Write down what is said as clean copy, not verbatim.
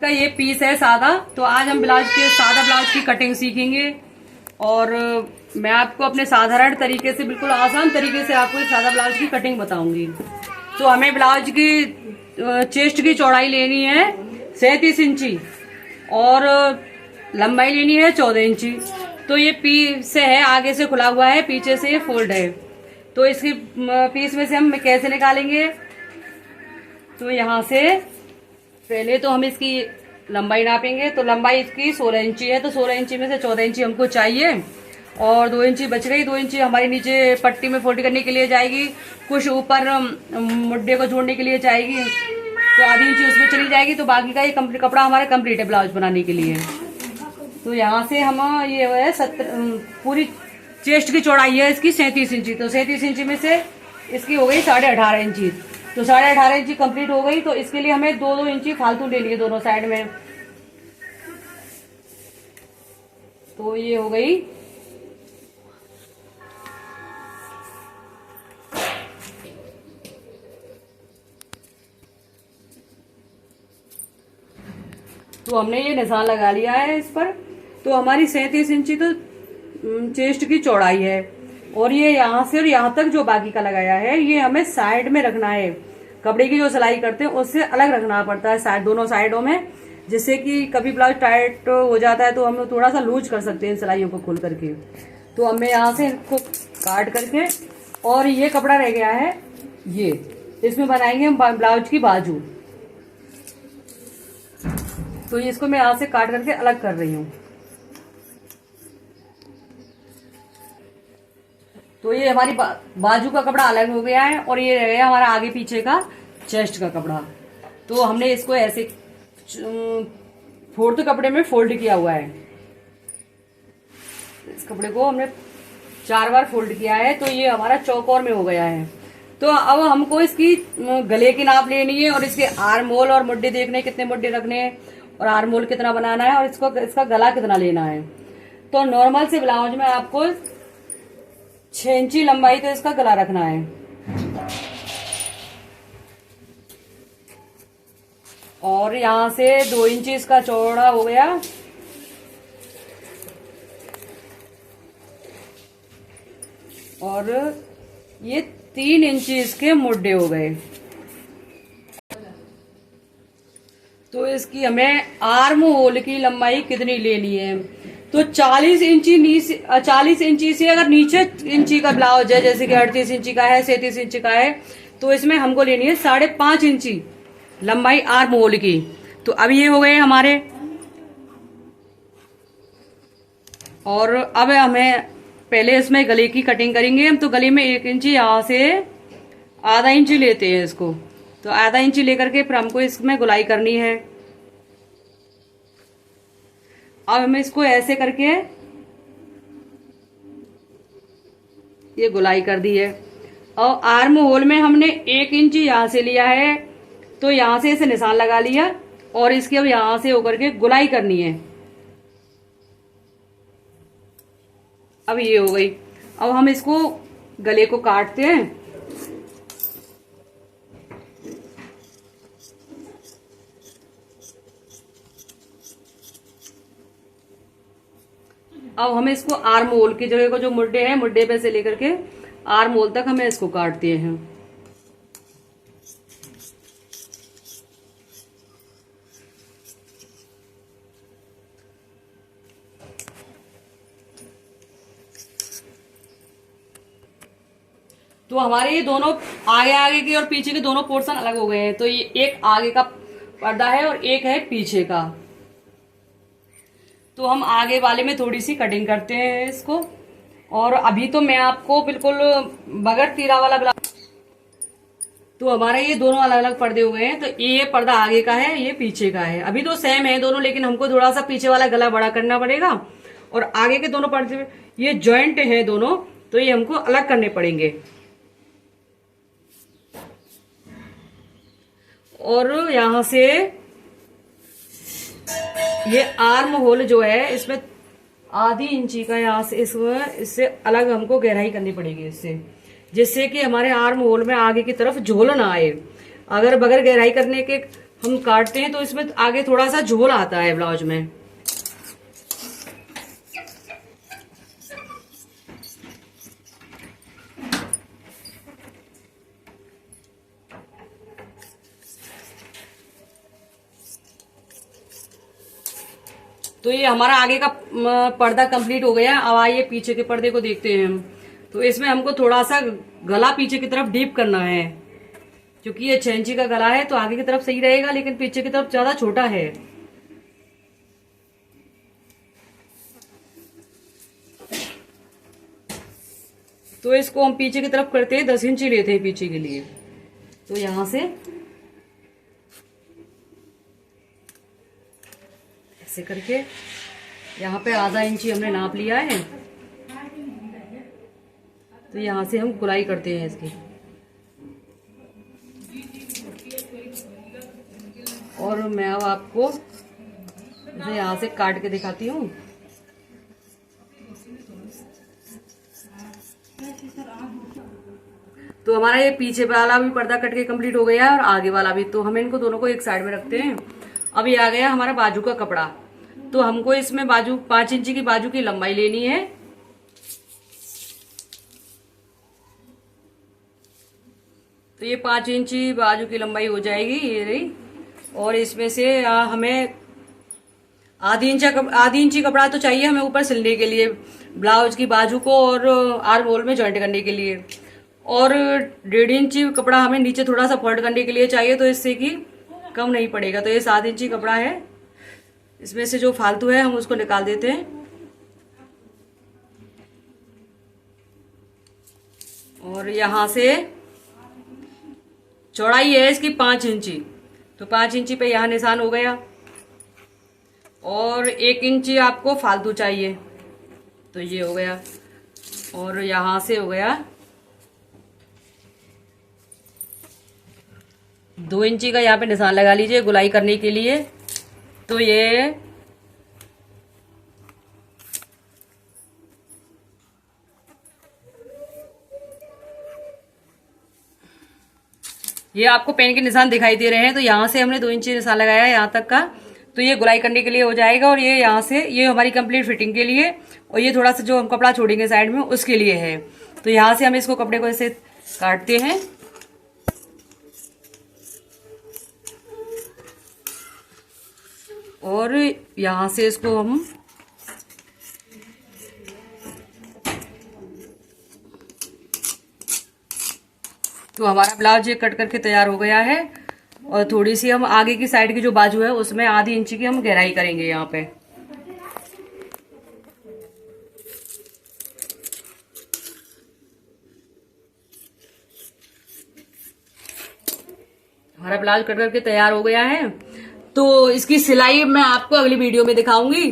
का ये पीस है सादा। तो आज हम सादा ब्लाउज की कटिंग सीखेंगे और मैं आपको अपने साधारण तरीके से, बिल्कुल आसान तरीके से आपको सादा ब्लाउज की कटिंग बताऊंगी। तो हमें ब्लाउज की चेस्ट की चौड़ाई लेनी है 37 इंची और लंबाई लेनी है 14 इंची। तो ये पीस है, आगे से खुला हुआ है, पीछे से ये फोल्ड है। तो इसकी पीस में से हम कैसे निकालेंगे? तो यहाँ से पहले तो हम इसकी लंबाई नापेंगे। तो लंबाई इसकी 16 इंची है, तो 16 इंची में से 14 इंची हमको चाहिए और 2 इंची बच गई। 2 इंची हमारी नीचे पट्टी में फोल्ड करने के लिए जाएगी, कुछ ऊपर मुड्ढे को जोड़ने के लिए जाएगी, तो आधी इंची उसमें चली जाएगी। तो बाकी का ये कपड़ा हमारा कंप्लीट है ब्लाउज बनाने के लिए। तो यहाँ से हम ये है पूरी चेस्ट की चौड़ाई है इसकी 37 इंची। तो 37 इंची में से इसकी हो गई 18.5 इंची। तो 18.5 इंची कंप्लीट हो गई। तो इसके लिए हमें 2-2 इंची फालतू लेनी है दोनों साइड में। तो ये हो गई। तो हमने ये निशान लगा लिया है इस पर। तो हमारी 37 इंची तो चेस्ट की चौड़ाई है और ये यहाँ से और यहाँ तक जो बाकी का लगाया है ये हमें साइड में रखना है। कपड़े की जो सिलाई करते हैं उससे अलग रखना पड़ता है साइड, दोनों साइडों में, जिससे कि कभी ब्लाउज टाइट हो जाता है तो हम थोड़ा सा लूज कर सकते हैं सिलाइयों को खोल करके। तो हमें यहाँ से इनको काट करके, और ये कपड़ा रह गया है ये, इसमें बनाएंगे हम ब्लाउज की बाजू। तो इसको मैं यहाँ से काट करके अलग कर रही हूँ। तो ये हमारी बाजू का कपड़ा अलग हो गया है और ये रह गया हमारा आगे पीछे का चेस्ट का कपड़ा। तो हमने इसको ऐसे फोर्थ कपड़े में फोल्ड किया हुआ है। इस कपड़े को हमने 4 बार फोल्ड किया है, तो ये हमारा चौकोर में हो गया है। तो अब हमको इसकी गले की नाप लेनी है और इसके आर्म होल और मुड्ढे देखने, कितने मुड्ढे रखने हैं और आर्म होल कितना बनाना है और इसका गला कितना लेना है। तो नॉर्मल से ब्लाउज में आपको 6 इंची लंबाई तो इसका गला रखना है और यहाँ से 2 इंची इसका चौड़ा हो गया और ये 3 इंची इसके मुड्ढे हो गए। तो इसकी हमें आर्म होल की लंबाई कितनी लेनी है? तो 40 इंची से अगर नीचे इंची का ब्लाउज है, जैसे कि 38 इंची का है, 37 इंची का है, तो इसमें हमको लेनी है 5.5 इंची लंबाई आर्म होल की। तो अब ये हो गए हमारे। और अब हमें पहले इसमें गले की कटिंग करेंगे हम। तो गले में 1 इंची यहाँ से आधा इंची लेते हैं इसको। तो आधा इंची लेकर के फिर हमको इसमें गुलाई करनी है। अब हमें इसको ऐसे करके ये गुलाई कर दी है और आर्म होल में हमने 1 इंची यहाँ से लिया है, तो यहाँ से इसे निशान लगा लिया और इसके अब यहाँ से होकर के गुलाई करनी है। अब ये हो गई। अब हम इसको गले को काटते हैं। अब हमें इसको आर्म होल की जगह को, जो मुड्ढे हैं, मुड्ढे पे से लेकर के आर्म होल तक हमें इसको काटते हैं। तो हमारे ये दोनों आगे के और पीछे के दोनों पोर्शन अलग हो गए हैं। तो ये एक आगे का पर्दा है और एक है पीछे का। तो हम आगे वाले में थोड़ी सी कटिंग करते हैं इसको। और अभी तो मैं आपको बिल्कुल बगैर तीरा वाला ब्लाउज। तो हमारे ये दोनों अलग अलग पर्दे हो गए हैं। तो ये पर्दा आगे का है, ये पीछे का है। अभी तो सेम है दोनों, लेकिन हमको थोड़ा सा पीछे वाला गला बड़ा करना पड़ेगा और आगे के दोनों पर्दे ये जॉइंट है दोनों, तो ये हमको अलग करने पड़ेंगे। और यहां से ये आर्म होल जो है, इसमें आधी इंची का यहाँ से इससे अलग हमको गहराई करनी पड़ेगी इससे, जिससे कि हमारे आर्म होल में आगे की तरफ झोल ना आए। अगर बगैर गहराई करने के हम काटते हैं तो इसमें आगे थोड़ा सा झोल आता है ब्लाउज में। तो ये हमारा आगे का पर्दा कंप्लीट हो गया। अब आइए पीछे के पर्दे को देखते हैं हम। तो इसमें हमको थोड़ा सा गला पीछे की तरफ डीप करना है, क्योंकि ये 6 इंची का गला है तो आगे की तरफ सही रहेगा, लेकिन पीछे की तरफ ज्यादा छोटा है। तो इसको हम पीछे की तरफ करते हैं, 10 इंची लेते हैं पीछे के लिए। तो यहां से ऐसे करके यहाँ पे आधा इंची हमने नाप लिया है। तो यहाँ से हम गुलाई करते हैं इसकी, और मैं अब आपको इसे यहाँ से काट के दिखाती हूँ। तो हमारा ये पीछे वाला भी पर्दा कट के कंप्लीट हो गया है और आगे वाला भी। तो हम इनको दोनों को एक साइड में रखते हैं। अब ये आ गया हमारा बाजू का कपड़ा। तो हमको इसमें 5 इंची की बाजू की लंबाई लेनी है। तो ये 5 इंची बाजू की लंबाई हो जाएगी, ये रही। और इसमें से हमें आधी इंची कपड़ा तो चाहिए हमें ऊपर सिलने के लिए, ब्लाउज की बाजू को और आर्म होल में जॉइंट करने के लिए। और 1.5 इंची कपड़ा हमें नीचे थोड़ा सा फोल्ड करने के लिए चाहिए, तो इससे कि कम नहीं पड़ेगा। तो ये 7 इंची कपड़ा है। इसमें से जो फालतू है हम उसको निकाल देते हैं। और यहाँ से चौड़ाई है इसकी 5 इंची। तो 5 इंची पे यहाँ निशान हो गया, और 1 इंची आपको फालतू चाहिए, तो ये हो गया। और यहाँ से हो गया 2 इंची का, यहाँ पे निशान लगा लीजिए गुलाई करने के लिए। तो ये आपको पेन के निशान दिखाई दे रहे हैं। तो यहाँ से हमने 2 इंची निशान लगाया है यहाँ तक का। तो ये गुलाई करने के लिए हो जाएगा। और ये यहाँ से ये हमारी कंप्लीट फिटिंग के लिए, और ये थोड़ा सा जो हम कपड़ा छोड़ेंगे साइड में उसके लिए है। तो यहाँ से हम इसको कपड़े को ऐसे काटते हैं। और यहाँ से इसको हम तो हमारा ब्लाउज ये कट करके तैयार हो गया है। और थोड़ी सी हम आगे की साइड की जो बाजू है उसमें आधी इंची की हम गहराई करेंगे यहाँ पे। हमारा ब्लाउज कट करके तैयार हो गया है। तो इसकी सिलाई मैं आपको अगली वीडियो में दिखाऊंगी।